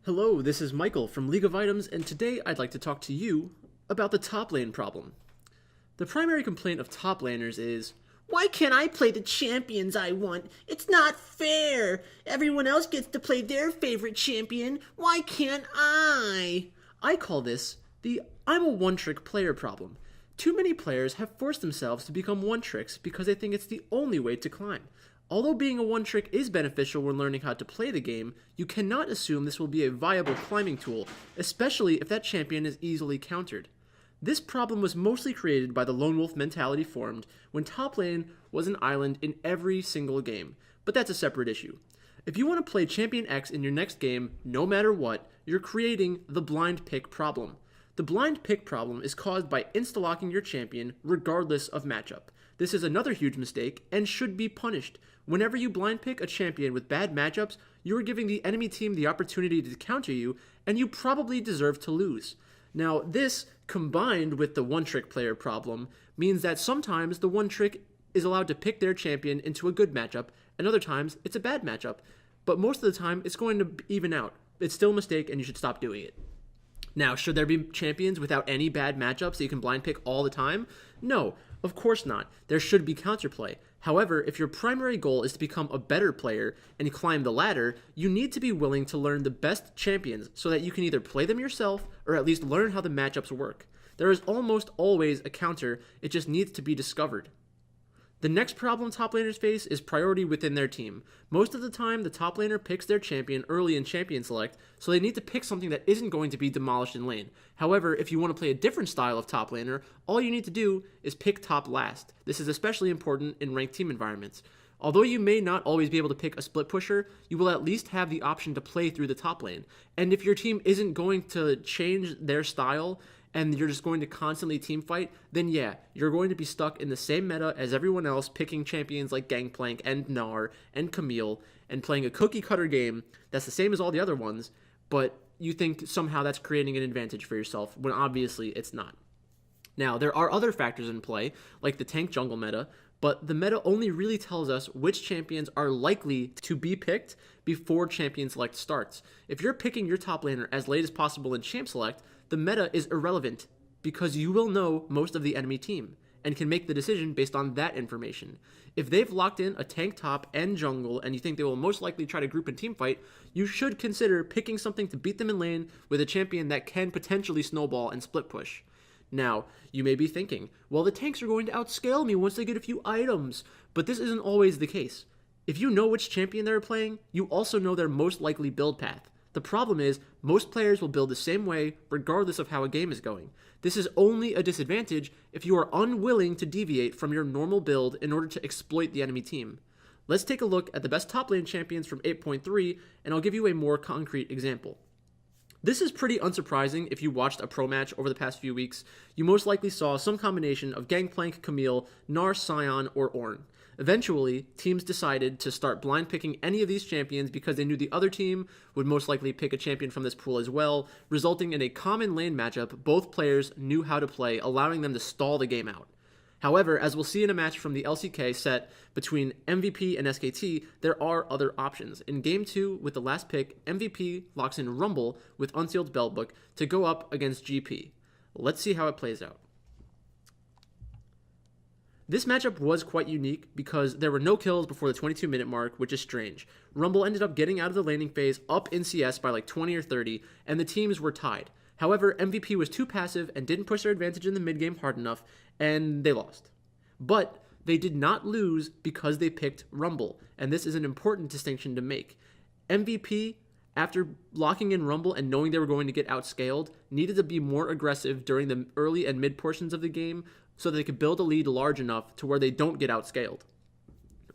Hello, this is Michael from League of Items, and today I'd like to talk to you about the top lane problem. The primary complaint of top laners is, why can't I play the champions I want? It's not fair. Everyone else gets to play their favorite champion. Why can't I? I call this the I'm a one-trick player problem. Too many players have forced themselves to become one-tricks because they think it's the only way to climb. Although being a one-trick is beneficial when learning how to play the game, you cannot assume this will be a viable climbing tool, especially if that champion is easily countered. This problem was mostly created by the lone wolf mentality formed when top lane was an island in every single game, but that's a separate issue. If you want to play Champion X in your next game, no matter what, you're creating the blind pick problem. The blind pick problem is caused by insta-locking your champion regardless of matchup. This is another huge mistake and should be punished. Whenever you blind pick a champion with bad matchups, you are giving the enemy team the opportunity to counter you, and you probably deserve to lose. Now, this, combined with the one-trick player problem, means that sometimes the one-trick is allowed to pick their champion into a good matchup, and other times it's a bad matchup. But most of the time, it's going to even out. It's still a mistake, and you should stop doing it. Now, should there be champions without any bad matchups that you can blind pick all the time? No, of course not. There should be counterplay. However, if your primary goal is to become a better player and climb the ladder, you need to be willing to learn the best champions so that you can either play them yourself or at least learn how the matchups work. There is almost always a counter, it just needs to be discovered. The next problem top laners face is priority within their team. Most of the time, the top laner picks their champion early in champion select, so they need to pick something that isn't going to be demolished in lane. However, if you want to play a different style of top laner, all you need to do is pick top last. This is especially important in ranked team environments. Although you may not always be able to pick a split pusher, you will at least have the option to play through the top lane. And if your team isn't going to change their style, and you're just going to constantly team fight, then yeah, you're going to be stuck in the same meta as everyone else, picking champions like Gangplank and Gnar and Camille, and playing a cookie cutter game that's the same as all the other ones, but you think somehow that's creating an advantage for yourself, when obviously it's not. Now, there are other factors in play, like the tank jungle meta, but the meta only really tells us which champions are likely to be picked before champion select starts. If you're picking your top laner as late as possible in champ select, the meta is irrelevant because you will know most of the enemy team and can make the decision based on that information. If they've locked in a tank top and jungle and you think they will most likely try to group and team fight, you should consider picking something to beat them in lane with a champion that can potentially snowball and split push. Now, you may be thinking, well, the tanks are going to outscale me once they get a few items, but this isn't always the case. If you know which champion they're playing, you also know their most likely build path. The problem is, most players will build the same way regardless of how a game is going. This is only a disadvantage if you are unwilling to deviate from your normal build in order to exploit the enemy team. Let's take a look at the best top lane champions from 8.3, and I'll give you a more concrete example. This is pretty unsurprising if you watched a pro match over the past few weeks. You most likely saw some combination of Gangplank, Camille, Gnar, Sion, or Ornn. Eventually, teams decided to start blind picking any of these champions because they knew the other team would most likely pick a champion from this pool as well, resulting in a common lane matchup both players knew how to play, allowing them to stall the game out. However, as we'll see in a match from the LCK set between MVP and SKT, there are other options. In Game 2, with the last pick, MVP locks in Rumble with Unsealed Spellbook to go up against GP. Let's see how it plays out. This matchup was quite unique because there were no kills before the 22-minute mark, which is strange. Rumble ended up getting out of the laning phase up in CS by like 20 or 30, and the teams were tied. However, MVP was too passive and didn't push their advantage in the mid-game hard enough, and they lost. But they did not lose because they picked Rumble, and this is an important distinction to make. MVP, after locking in Rumble and knowing they were going to get outscaled, needed to be more aggressive during the early and mid portions of the game so that they could build a lead large enough to where they don't get outscaled.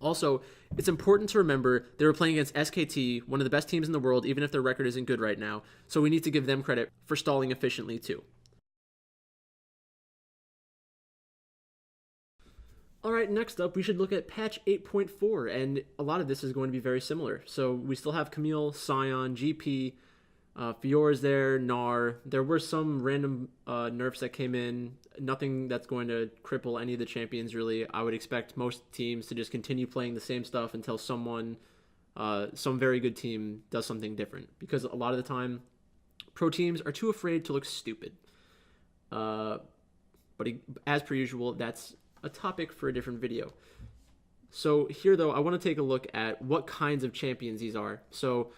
Also, it's important to remember they were playing against SKT, one of the best teams in the world, even if their record isn't good right now, so we need to give them credit for stalling efficiently too. Alright, next up, we should look at patch 8.4, and a lot of this is going to be very similar. So we still have Camille, Sion, GP, Fior's there, Gnar. There were some random nerfs that came in. Nothing that's going to cripple any of the champions, really. I would expect most teams to just continue playing the same stuff until someone some very good team does something different, because a lot of the time pro teams are too afraid to look stupid. But as per usual, that's a topic for a different video. So here, though, I want to take a look at what kinds of champions these are. So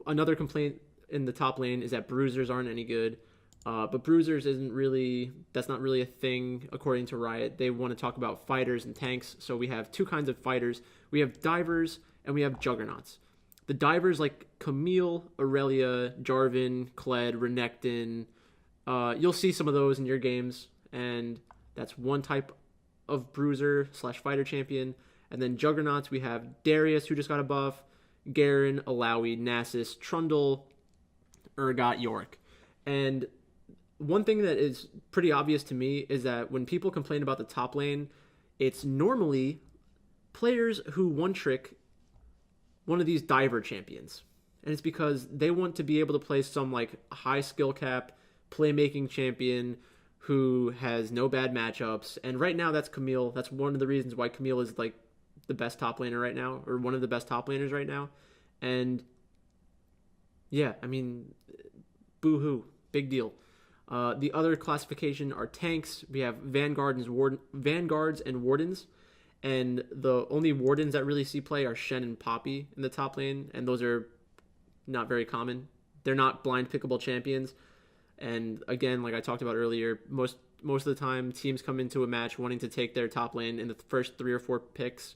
another complaint in the top lane is that bruisers aren't any good. But bruisers that's not really a thing according to Riot. They want to talk about fighters and tanks. So we have two kinds of fighters. We have divers and we have juggernauts. The divers like Camille, Aurelia, Jarvan, Kled, Renekton. You'll see some of those in your games, and that's one type of bruiser / fighter champion. And then juggernauts, we have Darius, who just got a buff, Garen, Alawi, Nasus, Trundle, Urgot, Yorick. And one thing that is pretty obvious to me is that when people complain about the top lane, it's normally players who one-trick one of these diver champions. And it's because they want to be able to play some like high skill cap, playmaking champion who has no bad matchups. And right now that's Camille. That's one of the reasons why Camille is like the best top laner right now, or one of the best top laners right now. And yeah, I mean, boo-hoo, big deal. The other classification are tanks. We have vanguards and wardens. And the only wardens that really see play are Shen and Poppy in the top lane, and those are not very common. They're not blind pickable champions. And again, like I talked about earlier, most of the time teams come into a match wanting to take their top lane in the first 3 or 4 picks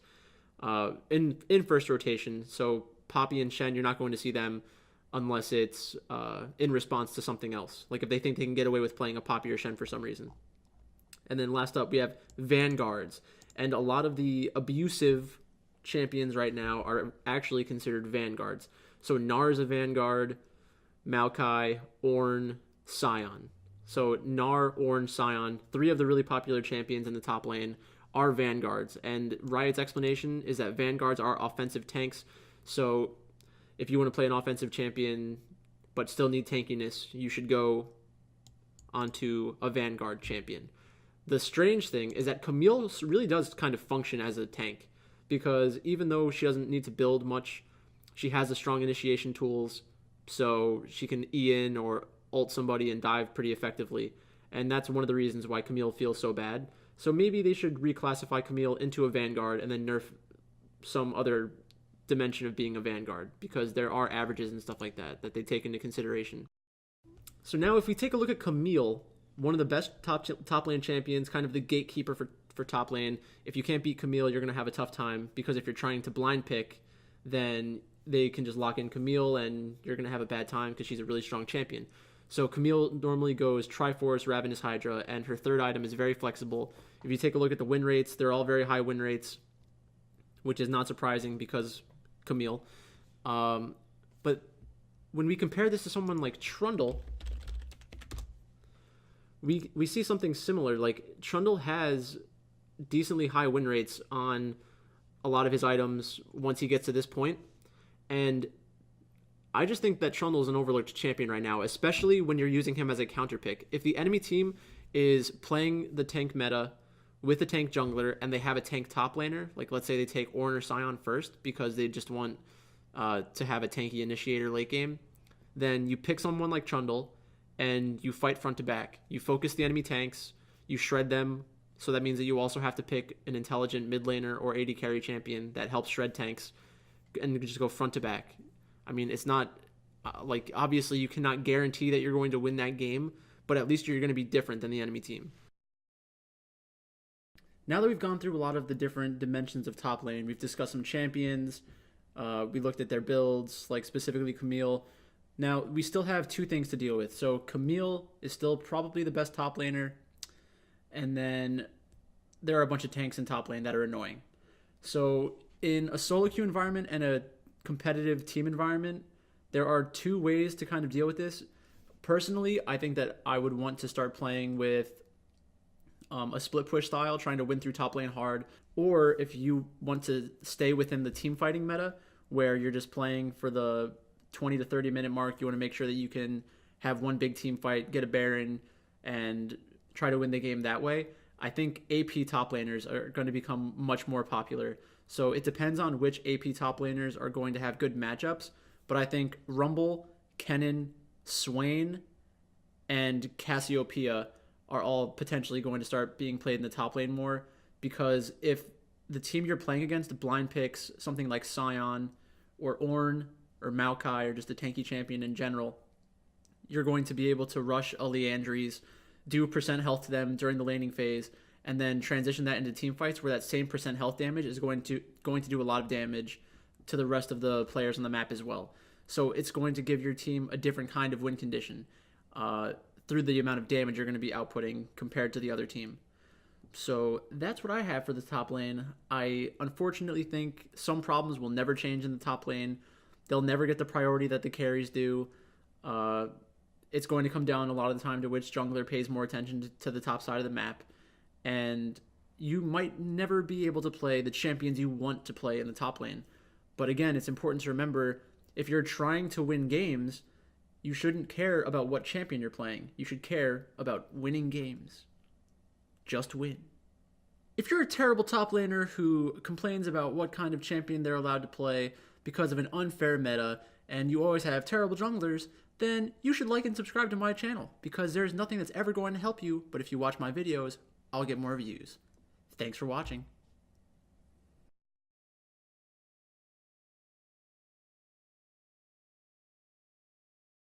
in first rotation. So Poppy and Shen, you're not going to see them unless it's in response to something else. Like if they think they can get away with playing a Poppy or Shen for some reason. And then last up, we have vanguards. And a lot of the abusive champions right now are actually considered vanguards. So Gnar is a vanguard, Maokai, Ornn, Sion. So Gnar, Ornn, Sion, 3 of the really popular champions in the top lane are vanguards. And Riot's explanation is that vanguards are offensive tanks. So if you want to play an offensive champion but still need tankiness, you should go onto a vanguard champion. The strange thing is that Camille really does kind of function as a tank, because even though she doesn't need to build much, she has the strong initiation tools, so she can E in or ult somebody and dive pretty effectively. And that's one of the reasons why Camille feels so bad. So maybe they should reclassify Camille into a vanguard and then nerf some other dimension of being a vanguard, because there are averages and stuff like that they take into consideration. So now if we take a look at Camille, one of the best top lane champions, kind of the gatekeeper for top lane. If you can't beat Camille, you're going to have a tough time, because if you're trying to blind pick, then they can just lock in Camille and you're going to have a bad time because she's a really strong champion. So Camille normally goes Triforce, Ravenous Hydra, and her third item is very flexible. If you take a look at the win rates, they're all very high win rates, which is not surprising because Camille. But when we compare this to someone like Trundle, we see something similar. Like Trundle has decently high win rates on a lot of his items once he gets to this point. And I just think that Trundle is an overlooked champion right now, especially when you're using him as a counter pick. If the enemy team is playing the tank meta with a tank jungler and they have a tank top laner, like let's say they take Ornn or Sion first because they just want to have a tanky initiator late game, then you pick someone like Trundle and you fight front to back. You focus the enemy tanks, you shred them, so that means that you also have to pick an intelligent mid laner or AD carry champion that helps shred tanks, and you can just go front to back. I mean, it's not, like, obviously you cannot guarantee that you're going to win that game, but at least you're going to be different than the enemy team. Now that we've gone through a lot of the different dimensions of top lane, we've discussed some champions, we looked at their builds, like specifically Camille. Now, we still have 2 things to deal with. So Camille is still probably the best top laner, and then there are a bunch of tanks in top lane that are annoying. So in a solo queue environment and a competitive team environment, there are 2 ways to kind of deal with this. Personally, I think that I would want to start playing with a split push style, trying to win through top lane hard. Or if you want to stay within the team fighting meta, where you're just playing for the 20 to 30 minute mark, you want to make sure that you can have one big team fight, get a Baron, and try to win the game that way. I think AP top laners are going to become much more popular. So it depends on which AP top laners are going to have good matchups. But I think Rumble, Kennen, Swain, and Cassiopeia are all potentially going to start being played in the top lane more, because if the team you're playing against blind picks something like Sion or Ornn or Maokai or just a tanky champion in general, you're going to be able to rush a Leandries, do percent health to them during the laning phase, and then transition that into team fights where that same percent health damage is going to do a lot of damage to the rest of the players on the map as well. So it's going to give your team a different kind of win condition through the amount of damage you're going to be outputting compared to the other team. So that's what I have for the top lane. I unfortunately think some problems will never change in the top lane. They'll never get the priority that the carries do. It's going to come down a lot of the time to which jungler pays more attention to the top side of the map. And you might never be able to play the champions you want to play in the top lane. But again, it's important to remember, if you're trying to win games, you shouldn't care about what champion you're playing. You should care about winning games. Just win. If you're a terrible top laner who complains about what kind of champion they're allowed to play because of an unfair meta, and you always have terrible junglers, then you should like and subscribe to my channel, because there's nothing that's ever going to help you, but if you watch my videos, I'll get more views. Thanks for watching.